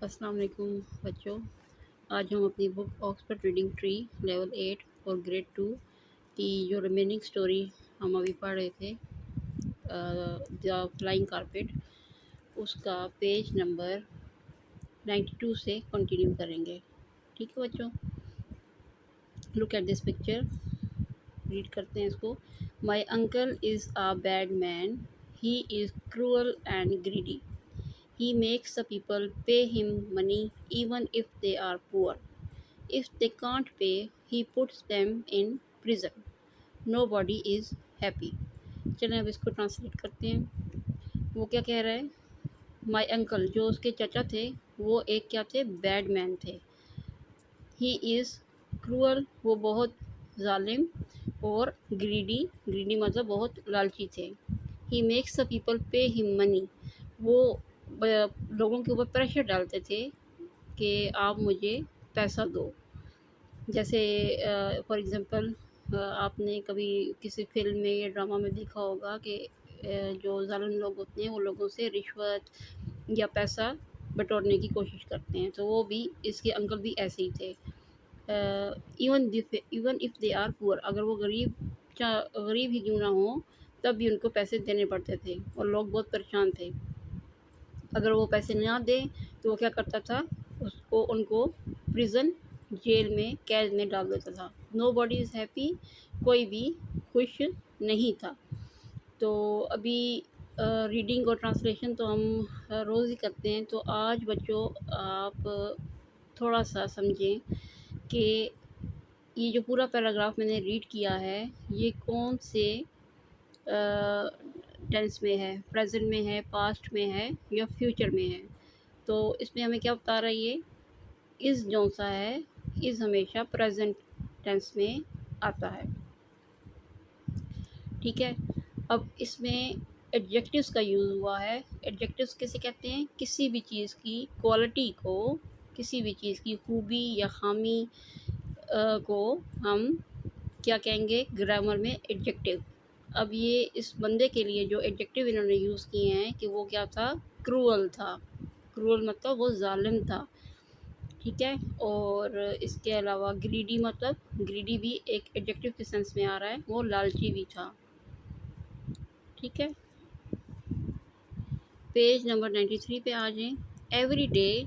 अस्सलाम वालेकुम बच्चों। आज हम अपनी book Oxford reading tree level 8 और ग्रेड 2 की जो रिमेनिंग स्टोरी हम अभी पढ़ रहे थे, द फ्लाइंग कारपेट, उसका पेज नंबर 92 से कंटिन्यू करेंगे। ठीक है बच्चों, look at this picture, read करते हैं इसको। My uncle is a bad man, he is cruel and greedy, he makes the people pay him money even if they are poor. If they can't pay, he puts them in prison. Nobody is happy. चलें अब इसको translate करते हैं। वो क्या कह रहा है? माई अंकल, जो उसके चाचा थे, वो एक क्या थे? बैड मैन थे। ही इज़ क्रूअल, वो बहुत जालिम, और ग्रीडी, ग्रीडी मतलब बहुत लालची थे। He makes the people pay him money, वो लोगों के ऊपर प्रेशर डालते थे कि आप मुझे पैसा दो। जैसे फॉर एग्ज़ाम्पल, आपने कभी किसी फ़िल्म में या ड्रामा में देखा होगा कि जो ज़ालिम लोग होते हैं वो लोगों से रिश्वत या पैसा बटोरने की कोशिश करते हैं, तो वो भी इसके अंकल भी ऐसे ही थे। Even if they are poor, अगर वो गरीब ही क्यों ना हो, तब भी उनको पैसे देने पड़ते थे और लोग बहुत परेशान थे। अगर वो पैसे ना दें तो वो क्या करता था, उसको उनको प्रिज़न, जेल में, कैद में डाल देता था। नोबॉडी इज़ हैप्पी, कोई भी खुश नहीं था। तो अभी रीडिंग और ट्रांसलेशन तो हम रोज़ ही करते हैं, तो आज बच्चों आप थोड़ा सा समझें कि ये जो पूरा पैराग्राफ मैंने रीड किया है, ये कौन से टेंस में है, प्रेजेंट में है, पास्ट में है या फ्यूचर में है। तो इसमें हमें क्या बता रहा है ये? इज़ जो सा है, इज़ हमेशा प्रेजेंट टेंस में आता है। ठीक है, अब इसमें एडजेक्टिव्स का यूज़ हुआ है। एडजेक्टिव्स किसे कहते हैं? किसी भी चीज़ की क्वालिटी को, किसी भी चीज़ की खूबी या खामी को हम क्या कहेंगे ग्रामर में? एडजेक्टिव। अब ये इस बंदे के लिए जो एडजेक्टिव इन्होंने यूज़ किए हैं कि वो क्या था? क्रूअल था। क्रूअल मतलब वो ज़ालिम था। ठीक है, और इसके अलावा ग्रीडी, मतलब ग्रीडी भी एक एडजेक्टिव के सेंस में आ रहा है, वो लालची भी था। ठीक है, पेज नंबर 93 पे आ जाएं। Every day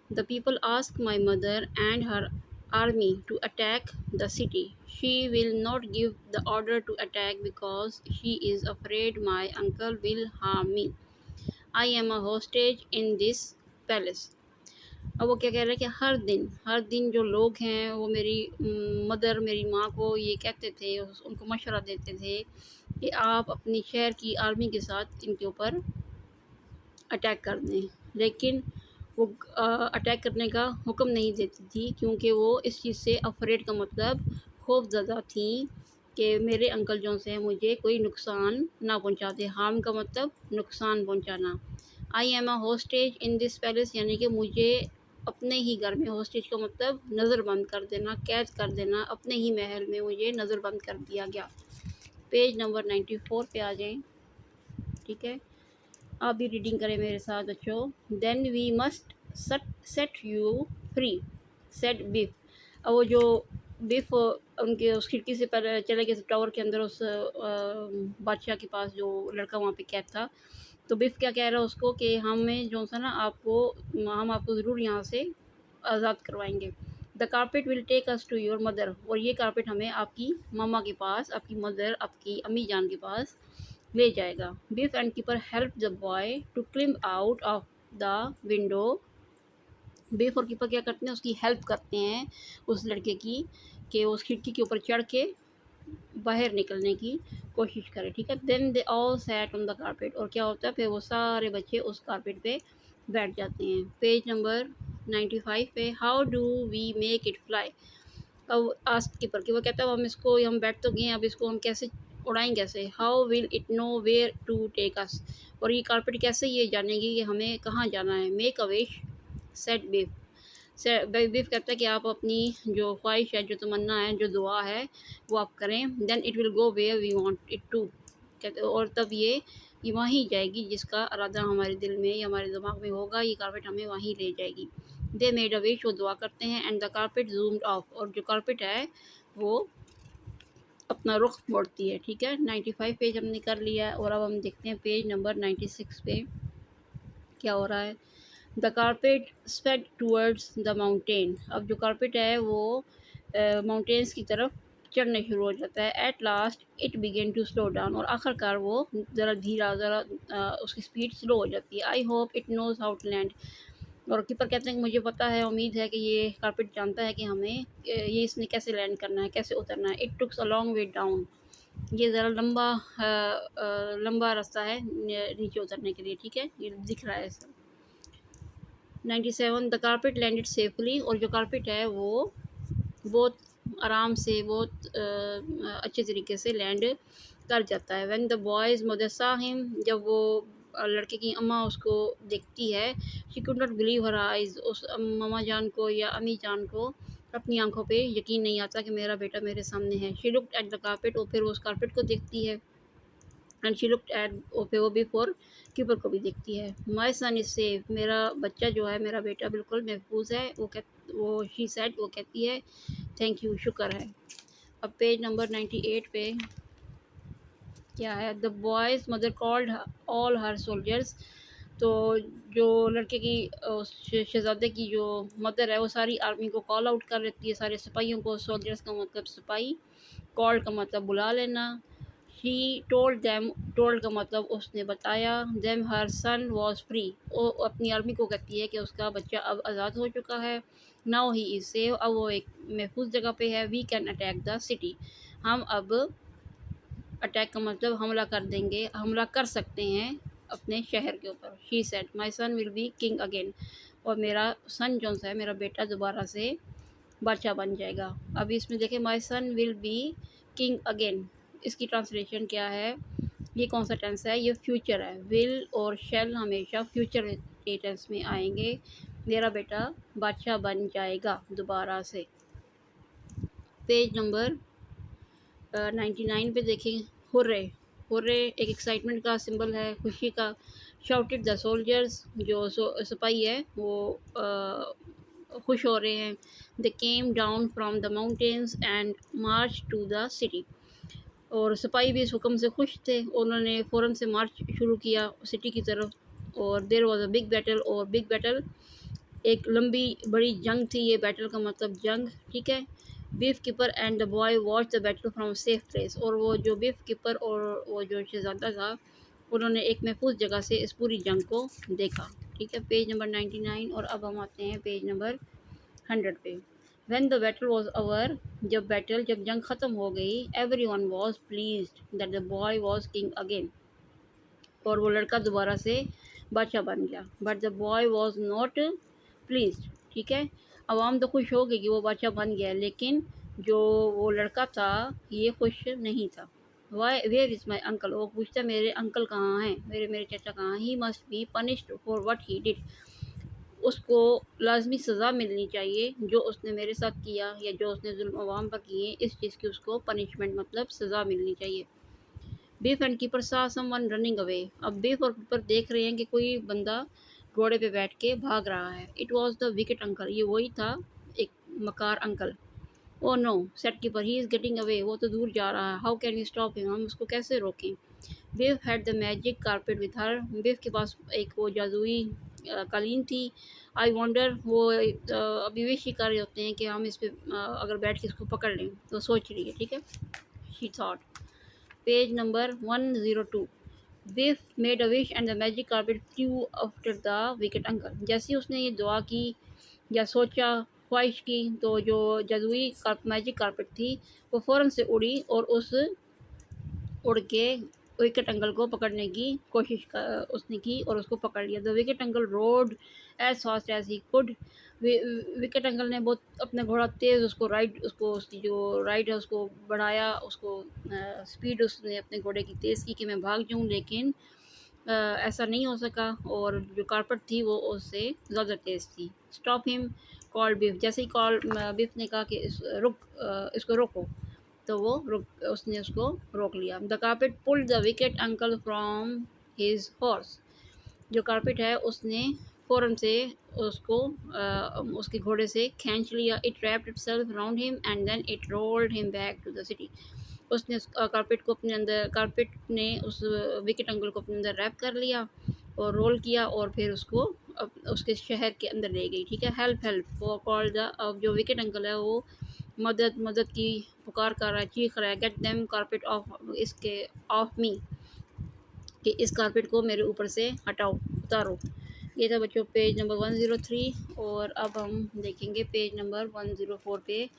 the people ask my mother and her army to attack the city. She will not give the order to attack because she is afraid my uncle will harm me. I am a hostage in this palace. अब वो क्या कह रहा है कि हर दिन जो लोग हैं वो मेरी मदर, मेरी माँ को ये कहते थे, उनको मशवरा देते थे कि आप अपनी शहर की आर्मी के साथ इनके ऊपर अटैक कर दें, लेकिन वो अटैक करने का हुक्म नहीं देती थी, क्योंकि वो इस चीज़ से अफरेड का मतलब खौफज़दा थी कि मेरे अंकल जो से मुझे कोई नुकसान ना पहुंचा दे। हार्म का मतलब नुकसान पहुंचाना। I am a hostage in this palace, यानी कि मुझे अपने ही घर में, होस्टेज का मतलब नज़रबंद कर देना, कैद कर देना, अपने ही महल में मुझे नज़रबंद कर दिया गया। पेज नंबर 94 पे आ जाएं। ठीक है, आप भी रीडिंग करें मेरे साथ बच्चों। Then we must set you free, set Biff. अब वो जो बिफ उनके उस खिड़की से पहले चले गए टावर के अंदर, उस बादशाह के पास जो लड़का वहाँ पे कैद था, तो बिफ क्या कह रहा है उसको कि हमें जो सा ना हम आपको ज़रूर यहाँ से आज़ाद करवाएंगे। The carpet will take us to your mother, और ये कारपेट हमें आपकी मामा के पास, आपकी मदर, आपकी अम्मी जान के पास ले जाएगा। Biff and Kipper help the boy to climb out of the window. Biff और कीपर क्या करते हैं? उसकी हेल्प करते हैं, उस लड़के की, कि उस खिड़की के ऊपर चढ़ के बाहर निकलने की कोशिश करे। ठीक है, then they all sat on the carpet, और क्या होता है फिर वो सारे बच्चे उस कारपेट पे बैठ जाते हैं। पेज नंबर 95 पे, how do we make it fly. अब आस्क कीपर की, वो कहता है हम बैठ तो गए, अब इसको हम कैसे उड़ाएं कैसे? How will it know where to take us, और ये कारपेट कैसे ये जानेगी कि हमें कहाँ जाना है? Make a wish, set beef. Beef कहता है कि आप अपनी जो ख्वाहिश है, जो तमन्ना है, जो दुआ है, वो आप करें। Then it will go where we want it to, कहते, और तब ये ये वहीं जाएगी जिसका इरादा हमारे दिल में या हमारे दिमाग में होगा, ये कारपेट हमें वहीं ले जाएगी। दे मेड अ विश, वो दुआ करते हैं, and the carpet zoomed of, और जो कारपेट है वो अपना रुख मोड़ती है। ठीक है, 95 पेज हमने कर लिया है और अब हम देखते हैं पेज नंबर 96 पे क्या हो रहा है। The carpet sped towards the mountain, अब जो कारपेट है वो माउंटेन्स की तरफ चढ़ने शुरू हो जाता है। At last it began to slow down, और आखिरकार वो ज़रा धीरा ज़रा उसकी स्पीड स्लो हो जाती है। I hope it knows how to land, और कीपर कहते हैं कि मुझे पता है, उम्मीद है कि ये कारपेट जानता है कि हमें ये इसने कैसे लैंड करना है, कैसे उतरना है। It takes a long way down, ये ज़रा लंबा रास्ता है नीचे उतरने के लिए। ठीक है, ये दिख रहा है सब। 97 द कारपेट लैंडेड सेफली, और जो कारपेट है वो बहुत आराम से, बहुत अच्छे तरीके से लैंड कर जाता है। व्हेन द बॉयज़ मदर सा हिम, जब वो लड़के की अम्मा उसको देखती है, she could not believe her eyes, उस मम्मा जान को या अम्मी जान को अपनी आंखों पे यकीन नहीं आता कि मेरा बेटा मेरे सामने है। She looked at the carpet, और फिर वो उस कारपेट को देखती है। एंड शी लुक्ड एट, और फिर वो बिफोर कीपर को भी देखती है। माई सन इज सेफ, मेरा बच्चा जो है, मेरा बेटा बिल्कुल महफूज है। वो शी सेड, वो कहती है थैंक यू, शुक्र है। अब पेज नंबर 98 पे क्या है। The boys mother called all her soldiers, तो जो लड़के की शहजादे की जो मदर है वो सारी आर्मी को कॉल आउट कर लेती है, सारे सिपाहियों को। सोल्जर्स का मतलब सिपाही, कॉल्ड का मतलब बुला लेना। शी टोल्ड देम, टोल्ड का मतलब उसने बताया। Them her son was free, वो अपनी आर्मी को कहती है कि उसका बच्चा अब आज़ाद हो चुका है। नाउ ही इज़ सेव, अब वो एक महफूज जगह पे है। We can attack the city, हम अब अटैक का मतलब हमला कर देंगे, हमला कर सकते हैं अपने शहर के ऊपर। She said my son will be king again, और मेरा सन जो है, मेरा बेटा दोबारा से बादशाह बन जाएगा। अब इसमें देखें, माई son will be king again, इसकी ट्रांसलेशन क्या है, ये कौन सा टेंस है, ये फ्यूचर है। विल और शेल हमेशा फ्यूचर के टेंस में आएंगे। मेरा बेटा बादशाह बन जाएगा दोबारा से। पेज नंबर 99 पे देखें। हुर्रे, हुर्रे एक एक्साइटमेंट का सिंबल है, खुशी का। शाउटेड द सोल्जर्स, जो सिपाही है वो खुश हो रहे हैं। They came down from the mountains and march to the city, और सिपाही भी इस हुक्म से खुश थे, उन्होंने फ़ौरन से मार्च शुरू किया सिटी की तरफ। और there was a big battle, और बिग बैटल एक लंबी बड़ी जंग थी। ये बैटल का मतलब जंग। ठीक है, beef keeper and the boy watch the battle from safe place, और वो जो बीफ कीपर और वो जो शहजादा था, उन्होंने एक महफूज जगह से इस पूरी जंग को देखा। ठीक है, पेज नंबर 99, और अब हम आते हैं पेज नंबर 100 पे। When the battle was over, जब जंग ख़त्म हो गई, every one was pleased that the boy was king again, और वो लड़का दोबारा से बादशाह बन गया। But the boy was not pleased. ठीक है, अवाम तो खुश हो गई कि वो बादशाह बन गया, लेकिन जो वो लड़का था ये खुश नहीं था। Why where is my uncle, वो पूछता मेरे अंकल कहाँ हैं, मेरे मेरे चाचा कहाँ। He must be punished for what he did, उसको लाजमी सज़ा मिलनी चाहिए जो उसने मेरे साथ किया, या जो उसने जुल्म अवाम पर किए, इस चीज़ की उसको पनिशमेंट मतलब सज़ा मिलनी चाहिए। बीफ एंड कीपर सा समवन रनिंग अवे, अब बीफ और कीपर देख रहे हैं कि कोई बंदा घोड़े पे बैठ के भाग रहा है। It was the wicket uncle, ये वही था, एक मकार uncle. Oh no said Kipper, he is getting away, वो तो दूर जा रहा है। How can we stop him, हम उसको कैसे रोकें। Biff had the magic carpet with her, Biff के पास एक वो जादुई कालीन थी। आई वॉन्डर, वो अभी विश ही कर रहे होते हैं कि हम इस पे अगर बैठ के इसको पकड़ लें, तो सोच रही है। ठीक है, she thought. Page number 102, beef made a wish and the magic carpet flew after the wicket uncle, जैसे ही उसने ये दुआ की या सोचा, ख्वाहिश की, तो जो जादुई मैजिक कारपेट थी वो फ़ौरन से उड़ी और उस उड़ के विकेट अंकल को पकड़ने की कोशिश उसने की और उसको पकड़ लिया। The wicket uncle rode as fast as he could, wicked uncle ने बहुत अपना घोड़ा तेज़ उसको उसकी जो राइड है उसको बढ़ाया, उसको स्पीड उसने अपने घोड़े की तेज़ की कि मैं भाग जाऊं, लेकिन ऐसा नहीं हो सका, और जो कारपेट थी वो उससे ज़्यादा तेज़ थी। स्टॉप हिम कॉल बिफ, जैसे ही कॉल बिफ ने कहा कि इसको रोको, तो वो रुक, उसने उसको रोक लिया। The carpet pulled the wicket uncle from his horse. जो कारपेट है उसने फ़ौरन से उसको उसके घोड़े से खींच लिया। It wrapped itself around him and then it rolled him back to the city. उसने उस कारपेट ने उस विकेट अंकल को अपने अंदर रैप कर लिया और रोल किया और फिर उसको उसके शहर के अंदर ले गई। ठीक है, हेल्प हेल्प वो कॉल द, अब जो विकेट अंकल है वो मदद मदद की पुकार कर रहा है, चीख रहा है, गेट देम कारपेट ऑफ इसके ऑफ मी, कि इस कारपेट को मेरे ऊपर से हटाओ, उतारो। ये था बच्चों पेज नंबर 103। और अब हम देखेंगे पेज नंबर 104 पे।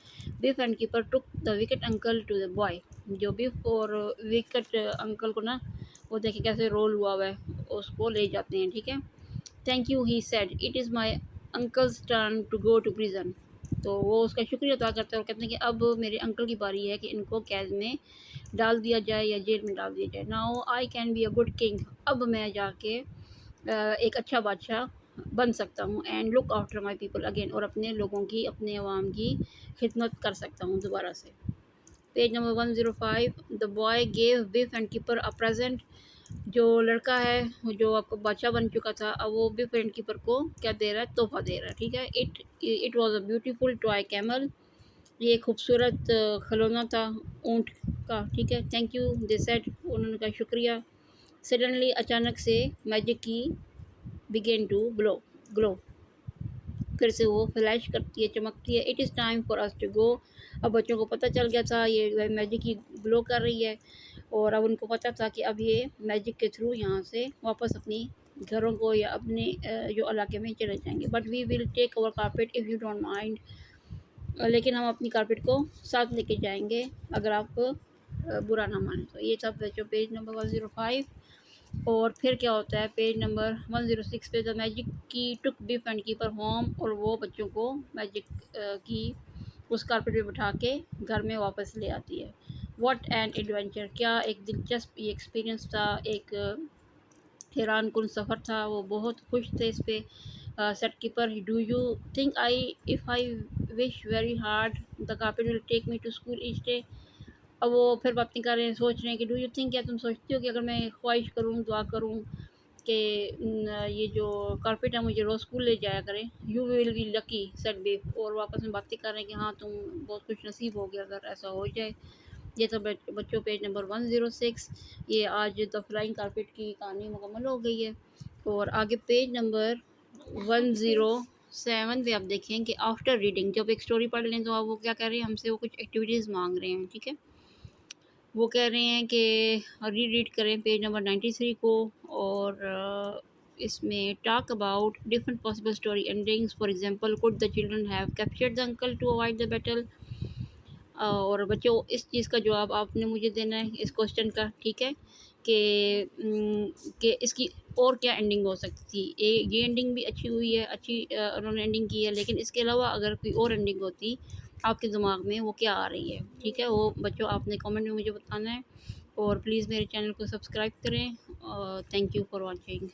Biff and Kipper took the wicket uncle to the boy. जो बिफ और विकेट अंकल को ना, वो देखें कैसे रोल हुआ हुआ है, उसको ले जाते हैं। ठीक है, thank you he said, it is my uncle's turn to go to prison. तो वो उसका शुक्रिया अदा करते हैं और कहते हैं कि अब मेरे अंकल की बारी है कि इनको कैद में डाल दिया जाए या जेल में डाल दिया जाए। Now I can be a good king, अब मैं जाके एक अच्छा बादशाह बन सकता हूँ। And look after my people again, और अपने लोगों की, अपने अवाम की खिदमत कर सकता हूँ दोबारा से। Page number 105। The boy gave beef and keeper a present. जो लड़का है जो आपको बादशाह बन चुका था, अब वो बिफ एंड कीपर को क्या दे रहा है, तोहफा दे रहा है। ठीक है, it was a beautiful toy camel. ये खूबसूरत खिलौना था ऊँट का। ठीक है, थैंक यू दे सेड, उन्होंने कहा शुक्रिया। सडनली अचानक से मैजिक की बिगेन टू ग्लो, फिर से वो फ्लैश करती है, चमकती है। It is time for us to go. अब बच्चों को पता चल गया था ये मैजिक की ग्लो कर रही है, और अब उनको पता था कि अब ये मैजिक के थ्रू यहाँ से वापस अपनी घरों को या अपने जो इलाके में चले जाएंगे। But we will take over carpet if you don't mind. लेकिन हम अपनी कारपेट को साथ लेके जाएंगे अगर आप बुरा ना माने तो। ये सब बच्चों पेज नंबर 105। और फिर क्या होता है पेज नंबर 106 पे, द मैजिक की टुक बिफ एंड कीपर होम। और वो बच्चों को मैजिक की उस कारपेट पे बिठा के घर में वापस ले आती है। व्हाट एन एडवेंचर, क्या एक दिलचस्प ये एक्सपीरियंस था, एक हैरान कुन सफ़र था। वो बहुत खुश थे इस पे। Said Kipper, do you think I if I wish very hard the carpet will take me to school each day. अब वो फिर बातें कर रहे हैं, सोच रहे हैं कि डू यू थिंक, क्या तुम सोचती हो कि अगर मैं ख्वाहिश करूँ, दुआ करूँ कि ये जो कारपेट है मुझे रोज़ स्कूल ले जाया करें, you will be lucky said Babe. और वापस में बातें कर रहे हैं कि हाँ तुम बहुत खुश नसीब हो गया अगर ऐसा हो जाए। ये सब बच्चों पेज नंबर 106। ये आज द फ्लाइंग कारपेट की कहानी मुकम्मल हो गई है। और आगे पेज नंबर 107 पे आप देखें कि आफ्टर रीडिंग, जब एक स्टोरी पढ़ लें तो आप वो क्या कर रहे हैं, हमसे वो कुछ एक्टिविटीज़ मांग रहे हैं। ठीक है, वो कह रहे हैं कि रीड करें पेज नंबर 93 को। और इसमें talk about different possible story endings. For example, could the children have captured the uncle to avoid the battle. और बच्चों इस चीज़ का जवाब आपने मुझे देना है, इस क्वेश्चन का। ठीक है, कि इसकी और क्या एंडिंग हो सकती थी। ये एंडिंग भी अच्छी हुई है, अच्छी उन्होंने एंडिंग की है, लेकिन इसके अलावा अगर कोई और एंडिंग होती आपके दिमाग में, वो क्या आ रही है। ठीक है, वो बच्चों आपने कमेंट में मुझे बताना है। और प्लीज़ मेरे चैनल को सब्सक्राइब करें। Thank you for watching.